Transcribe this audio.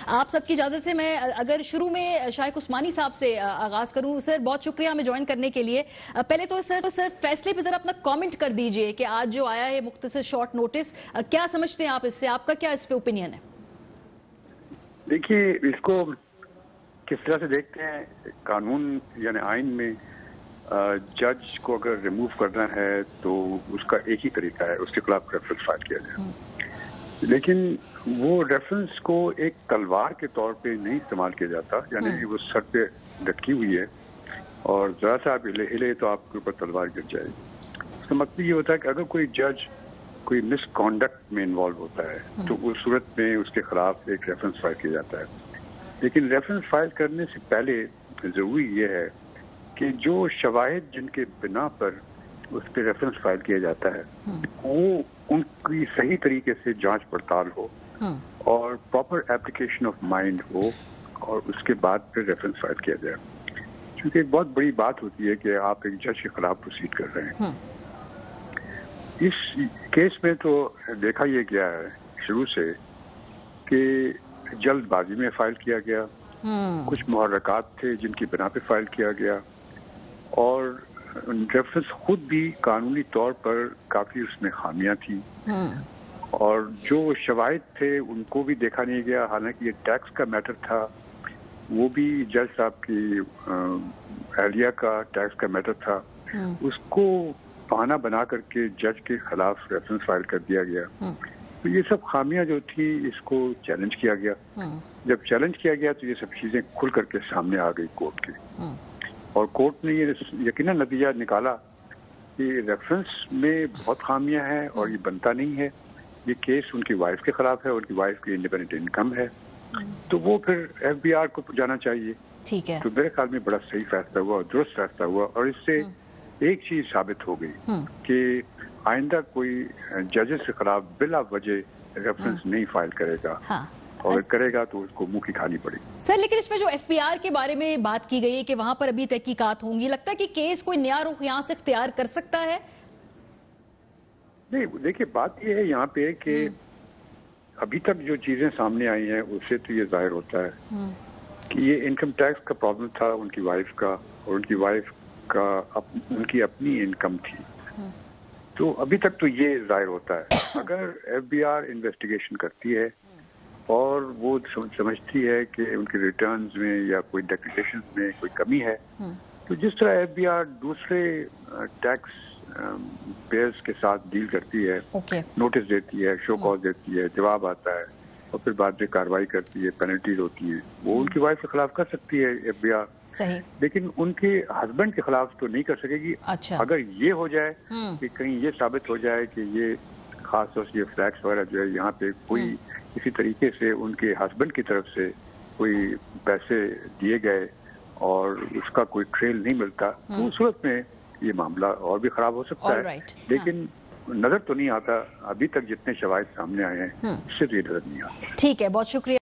आप सबकी इजाजत से मैं अगर शुरू में शाइख उस्मानी साहब से आगाज करूं। सर बहुत शुक्रिया हमें ज्वाइन करने के लिए। पहले तो सर फैसले पे जरा अपना कमेंट कर दीजिए कि आज जो आया है मुख्तसर शॉर्ट नोटिस, क्या समझते हैं आप इससे, आपका क्या इस पे ओपिनियन है? देखिए, इसको किस तरह से देखते हैं, कानून यानी आइन में जज को अगर रिमूव करना है तो उसका एक ही तरीका है, उसके खिलाफ रेफरेंस फाइल किया जाए। लेकिन वो रेफरेंस को एक तलवार के तौर पे नहीं इस्तेमाल किया जाता, यानी वो सर पे लटकी हुई है और जरा सा आप हिले तो आपके ऊपर तलवार गिर जाएगी। उसका मतलब ये होता है कि अगर कोई जज कोई मिसकॉन्डक्ट में इन्वॉल्व होता है तो उस सूरत में उसके खिलाफ एक रेफरेंस फाइल किया जाता है। लेकिन रेफरेंस फाइल करने से पहले जरूरी ये है कि जो शवाहिद जिनके बिना पर उस पर रेफरेंस फाइल किया जाता है वो उनकी सही तरीके से जांच पड़ताल हो और प्रॉपर एप्लीकेशन ऑफ माइंड हो और उसके बाद फिर रेफरेंस फाइल किया जाए। क्योंकि एक बहुत बड़ी बात होती है कि आप एक जज के खिलाफ प्रोसीड कर रहे हैं। इस केस में तो देखा यह गया है शुरू से कि जल्दबाजी में फाइल किया गया, कुछ मुहर्रकात थे जिनकी बिना पे फाइल किया गया और रेफरेंस खुद भी कानूनी तौर पर काफी उसमें खामियां थी और जो शवाहिद थे उनको भी देखा नहीं गया। हालांकि ये टैक्स का मैटर था, वो भी जज साहब की एहलिया का टैक्स का मैटर था, उसको बहाना बना करके जज के खिलाफ रेफरेंस फाइल कर दिया गया। तो ये सब खामियां जो थी इसको चैलेंज किया गया। जब चैलेंज किया गया तो ये सब चीजें खुल करके सामने आ गई कोर्ट की और कोर्ट ने ये यकीनन नतीजा निकाला कि रेफरेंस में बहुत खामियां हैं और ये बनता नहीं है। ये केस उनकी वाइफ के खिलाफ है, उनकी वाइफ की इंडिपेंडेंट इनकम है, तो वो फिर FBI को जाना चाहिए। ठीक है। तो मेरे ख्याल में बड़ा सही फैसला हुआ और दुरुस्त फैसला हुआ और इससे एक चीज साबित हो गई कि आइंदा कोई जजेस के खिलाफ बिला वजह रेफरेंस नहीं फाइल करेगा। और करेगा तो उसको मुंह की खानी पड़ेगी। सर लेकिन इसमें जो FBR के बारे में बात की गई है कि वहां पर अभी तहकीकात होंगी, लगता है कि केस कोई नया रुख यहाँ से इख्तियार कर सकता है? नहीं, देखिए बात यह है यहाँ पे कि अभी तक जो चीजें सामने आई हैं उससे तो ये जाहिर होता है कि ये इनकम टैक्स का प्रॉब्लम था उनकी वाइफ का और उनकी वाइफ का उनकी अपनी इनकम थी। तो अभी तक तो ये जाहिर होता है। अगर FBR इन्वेस्टिगेशन करती है और वो समझती है कि उनके रिटर्न्स में या कोई डिक्लेरेशन में कोई कमी है तो जिस तरह FBR दूसरे टैक्स पेयर्स के साथ डील करती है, नोटिस देती है, शो कॉज देती है, जवाब आता है और फिर बाद में कार्रवाई करती है, पेनल्टीज होती है, वो उनकी वाइफ के खिलाफ कर सकती है FBR। सही। लेकिन उनके हस्बैंड के खिलाफ तो नहीं कर सकेगी। अच्छा। अगर ये हो जाए कि कहीं ये साबित हो जाए कि ये खास तौर से ये फ्लैक्स वगैरह जो है यहाँ पे कोई किसी तरीके से उनके हस्बैंड की तरफ से कोई पैसे दिए गए और उसका कोई ट्रेल नहीं मिलता तो उस सूरत में ये मामला और भी खराब हो सकता है। लेकिन नजर तो नहीं आता अभी तक जितने शवाहिद सामने आए हैं उससे तो ये नजर नहीं आता। ठीक है, बहुत शुक्रिया।